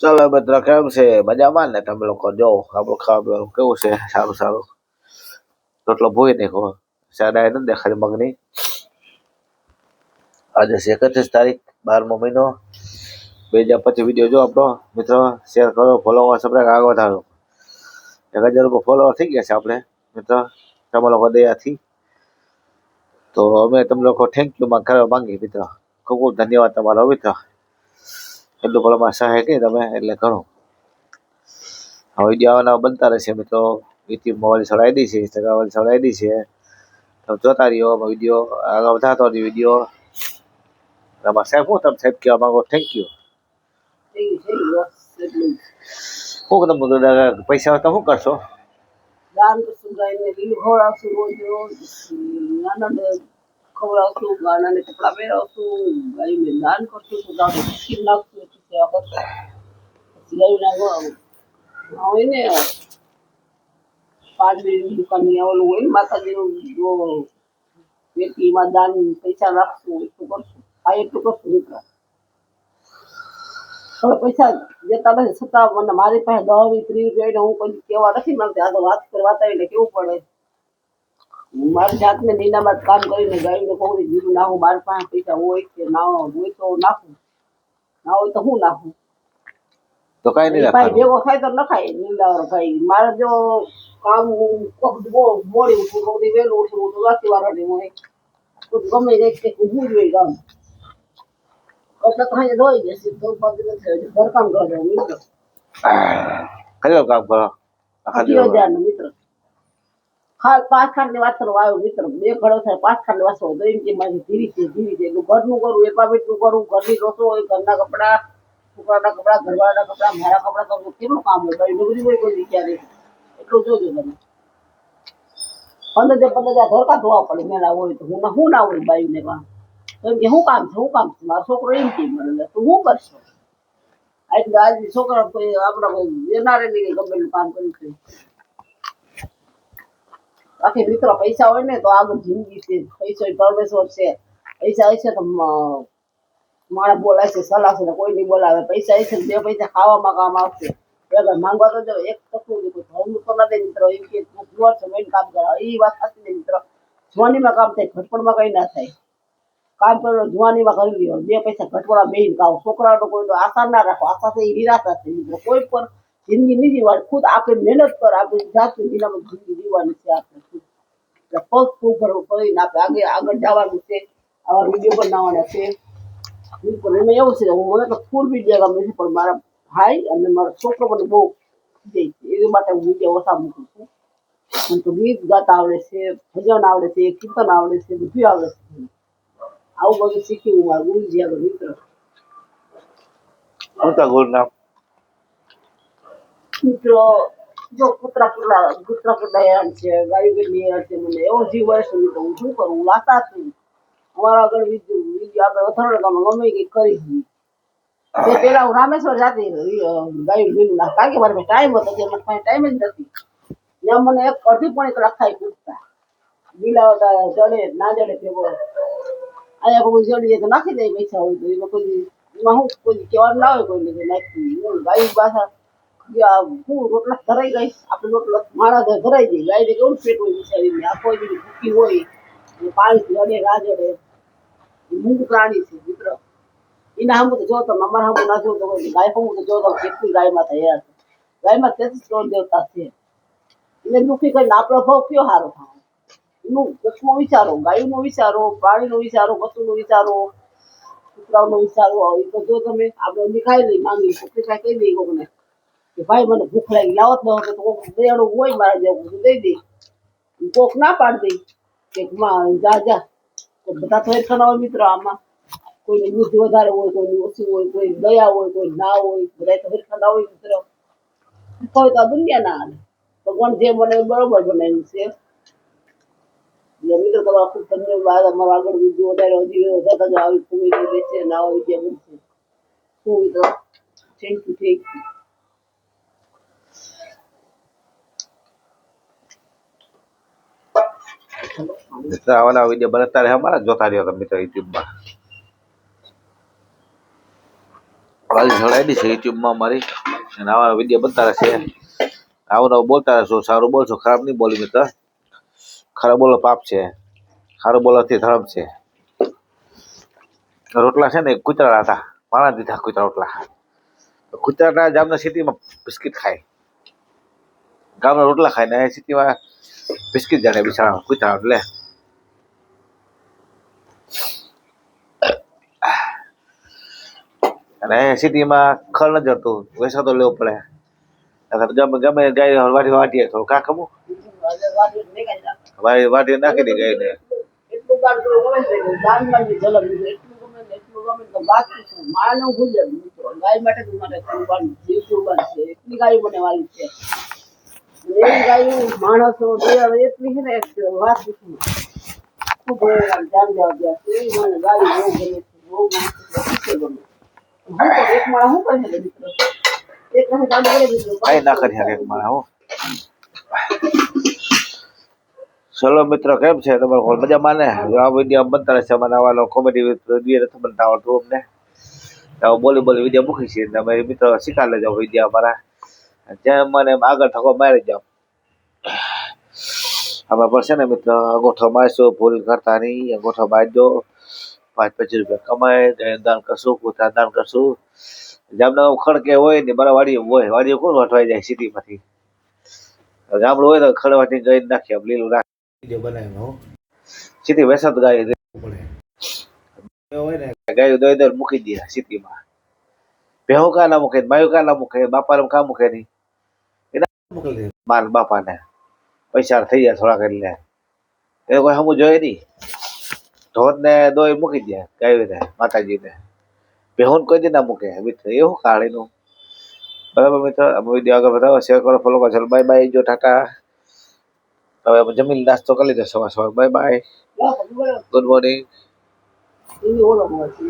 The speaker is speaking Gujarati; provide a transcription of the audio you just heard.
ચાલો મિત્રો કેમ છે મજામાં ને તમે લોકો જો આપણું ખાવા પીવાનું કેવું છે સારું સારું રોટલો ભૂઈ નાખો સાડા નથી દેખાડી મગની આજે છે 31 તારીખ 12મો મહિનો 2025 વિડીયો જો આપણો મિત્રો શેર કરો ફોલોવર સબસ્ક્રાઇબ આગળ વધારો 1000 લોકો ફોલોવર થઈ ગયા છે આપણે મિત્રો તમે લોકો દયાથી તો અમે તમે લોકો થેન્ક યુ માં કરવા માંગીએ મિત્રો ખૂબ ખૂબ ધન્યવાદ તમારો મિત્રો એટલું ભલામાં સહાય કે તમે એટલે ઘણું હવે વિડીયો આવવાના બનતા રહેશે મિત્રો યુટ્યુબમાં વાળી ચડાવી દી છે ઇન્સ્ટાગ્રામ વાળી ચડાવી દી છે તમે જોતા રહ્યો વિડીયો આગળ વધારતો રહ્યો વિડીયો તમારા સાહેબ હું તમે સાહેબ કહેવા માંગો થેન્ક યુ શું તમે પૈસા તમે શું કરશો દાન કરશું ગાયને લીલું ખવડાવશું રોજ રોજ નાના ખવડાવશું ગાનાને કપડાં પહેરાવશું ગાયને દાન કરશું તો ગાને ખીર નાખશું સેવા કરશું પછી ગાયના હોય ને પાટડીની દુકાનની આવેલું હોય ને માતાજીનું પેટીમાં દાન પૈસા નાખશું એટલું કરશું આ એટલું કરશું મિત્રો હવે પૈસા જતા નથી છતાં મને મારી પાસે 10-20 રૂપિયા હું કોઈ કેવા નથી માંગતી આ તો વાત કરવા એટલે કેવું પડે મારી જાતને નીનામાં કામ કરીને ગાયને કોઈ જીરું નાખું મારી પાસે પૈસા હોય કે ના હોય તો નાખું ના હોય તો હું નાખું તો કઈ નહીં ભાઈ ભેગો થાય તો નખાય નીંદાવાળો ભાઈ મારે જો કામ મોડી ઉઠું મોડી વહેલું ઉઠું તો રાતી વાળા હોય ગમે કંઈક ઊભું જોઈએ ગામ એટલે તો અહીંયા ધોઈ જશે તો ઘરકામ કરવા મિત્રો કયો કામ કરો 80,000 મિત્ર 5 ખાંડની વાસણ આવ્યો મિત્ર 2 ઘડો થાય 5 ખાંડ વાસણ હોય તો એમ કે મારી ધીરી છે એટલું ઘરનું કરું એપામેટનું કરું ઘરની રસોઈ ઘરના કપડા છોકરાના કપડા ઘરવાળાના કપડા મારા કપડા તો કેટલું કામ હોય ભાઈ નોકરી હોય કોઈ વિચારે એટલું જોજો તમે 15,000 ઘરકા ધોવા પડે મેળા હોય તો હું ના હોય બાયુને કામ એમ કે શું કામ છે મારો છોકરો એમ કે મને તું શું કરશો એટલે આજ છોકરા કોઈ આપણા કોઈ વેનારે નહીં ગમે કામ કર્યું છે બાકી મિત્રો પૈસા હોય ને તો આગળ જિંદગી છે પૈસો પરમેશ્વર છે પૈસા હશે તો માણસ બોલાય છે સલાહ છે કોઈ નહીં બોલાવે પૈસા હશે ને 2 પૈસા ખાવામાં કામ આવશે અગર માંગવા તો જાવ એક ટકું કોઈ ભાવનું તો ના દે મિત્રો એમ કે જુવાર છે મેં કામ કરે એ વાત સાચી ને મિત્રો જવાનીમાં કામ થાય ઘટપણમાં કઈ ના થાય કામ કરો જુવાનીમાં કરી લ્યો 2 પૈસા ઘટપડા બેન ખાવ છોકરાનો કોઈ આશા ના રાખો આશા છે એ નિરાશા છે મિત્રો કોઈ પર જિંદગી નહીં જીવવાની ખુદ આપણે મહેનત કર આપણે જાતની જિંદગીમાં જિંદગી જીવવાની છે આપણે એટલે પગ કરીને આપણે આગળ જવાનું છે આવા વિડીયો બનાવવાના છે એમાં એવું છે મને તો ફૂલ વિડીયો ગમે છે પણ મારા ભાઈ અને મારો છોકરો મને બહુ જાય છે એ માટે હું વિડીયો ઓછા મૂકું છું મને તો ગીત ગાતા આવડે છે ભજન આવડે છે કીર્તન આવડે છે બધું આવડે છે આવું બધું શીખી હું મારા ગુરુજી આગળ મિત્ર મિત્રો જો કૂતરા કેટલા હેરાન છે ગાયો કેટલી હેરાન છે મને એવો જીવ હોય છે મિત્રો હું શું કરું હું વાતા છું અમારા આગળ વિડીયો આગળ અથડાડે ગમે કંઈક કરી તે પેલા હું રામેશ્વર જાતી ગાયું ભીનું ના કારણ કે મારે ટાઈમ હતો મારી પાસે ટાઈમ જ નથી ત્યાં મને 1-અડધી-પોણી કલાક થાય પૂછતા બિલાવટા જડે ના જડે ભેગો અહીંયા કોઈ જડી જાય તો નાખી દે પૈસા હોય તો એમાં હું કોઈ કહેવાનું ના હોય કોઈને નાખી ગાયું પાછા હું રોટલા ધરાઈ ગઈ આપણે રોટલા માણા ધરાઈ જાય ગાયને કેવું પેટ હોય વિચારીને આખો ભૂખી હોય પાણી જડે ના જડે મૂંગ પ્રાણી છે મિત્ર એના હમું તો જોતો અમારા હમું ના જોતો કોઈ ગાય હમું તો જોતો કેટલી ગાયમાં તૈયાર છે ગાયમાં 33 કરોડ દેવતા છે એટલે દુઃખી કરીને આપણો ભાવ કયો સારો થાય એનું કચ્છમાં વિચારો ગાયનો વિચારો પ્રાણીનો વિચારો પશુનો વિચારો કૂતરાનો વિચારો એ તો જો તમે આપણે ખાઈ લઈ માંગી પૈસા કહી દઈ કોકને કે ભાઈ મને ભૂખ લાગી લાવત ન હોય તો કોક દેડું હોય મારા જેવું દઈ દે કોક ના પાડી દે કે જા તો બધા તો એટલા હોય મિત્ર આમાં કોઈને બુદ્ધિ વધારે હોય કોઈની ઓછી હોય કોઈ દયા હોય કોઈ ના હોય બધા તો હરખા હોય મિત્ર કોઈ તો દુનિયા ના હાલે ભગવાન જે બને બરોબર બનાવ્યું છે મિત્રો તમારા ખૂબ ધન્યવાદ અમારા આગળ વિડીયો વધારે હજી વધારે આવી કોમેડી રહેશે અને આવા વિડીયો બનશે શું મિત્રો થેન્ક યુ આવાના વિડીયો બનાવતા રહે અમારા જોતા રહ્યો તમે મિત્રો યુટ્યુબમાં વાલી જોડાયેલી છે યુટ્યુબમાં મારી અને આવા વિડીયો બનતા રહેશે. આવું નવું બોલતા રહેશો. સારું બોલશો, ખરાબ નહીં બોલી મિત્ર. ખરાબ બોલો પાપ છે, સારું બોલવાથી ધર્મ છે. રોટલા છે ને કૂતરા હતા, મારા દીધા કૂતરા રોટલા. કૂતરા જામના સિટીમાં બિસ્કિટ ખાય, ગામના રોટલા ખાય ને સિટીમાં બિસ્કિટ જાણે બિચારા કૂતરા. એટલે અને સિટીમાં ખર ન જતું, પૈસા તો લેવો પડે. ગમે ગમે ગાય વાટીએ થોડું કા ખબર વાટી નાખી દે ગાયને. એટલું ગાળ તો ગમે છે કે દાનમાં જે ઝલક છે, એટલું ગમે ને એટલું ગમે તો બાકી શું મારે ન ભૂલે મિત્રો. ગાય માટે જ મારે કુરબાન જીવ કુરબાન છે. એટલી ગાયો મને વાલી છે. એવી ગાયો માણસો દયા એટલી છે ને વાત શું ખૂબ જાન જવા ગયા છે. એવી મને ગાયો બહુ ગમે છે, બહુ ગમે છે, ગમે. હું તો એક માળા શું કરી શકે મિત્રો? એક વખત આમ બોલે મિત્રો કઈ ના કરી શકે મારા હું. ચલો મિત્રો, કેમ છે તમારે મજા માને? આ વિડીયો બનતા રહેશે. મને આવા કોમેડી વિડીયો નથી બનતા આવડતું અમને. બોલી વિડીયો મૂકી છે. તમે મિત્રો શીખા લેજો વિડીયો અમારા. જેમ મને આગળ થકો મારી જાઓ. આમાં પણ છે ને મિત્રો અંગૂઠો મારશો, ભૂલ કરતા નહીં. અંગૂઠો મારજો, 5-25 રૂપિયા કમાય. દાન કરશું, કૂતરા દાન કરશું. જામના ખડકે હોય ને મારા વાડીઓ હોય, વાડીઓ કોણ વટવાઈ જાય સિટીમાંથી. ગામડું હોય તો ખડવાથી ગઈ નાખીએ લીલું નાખી બનાવીને હો. સિટી વેસાત ગાય પડે હોય ને ગાયો દઈ મૂકી દે સિટીમાં. ભેહું કા ના મૂકે, માયું કા ના મૂકે, બાપાને કા મૂકે નહીં. એના મોકલી દે માર બાપાને, પૈસા થઈ જાય થોડાક એટલે. એ કોઈ હમું જોઈએ નહીં. ઢોર ને દોઈ મૂકી દે ગાયોને, માતાજીને. ભેહું કોઈ દી ના મૂકે મિત્ર. એવું કાળીનું. બરાબર મિત્ર, અમે વિડીયો આગળ વધારો, શેર કરો, ફોલો કરો. ચલો બાય બાય, જો ટાટા. હવે અમે જમીન નાસ્તો કરી લીધો સવાર. Bye bye, good morning. એવી ઓળખ હોય છે.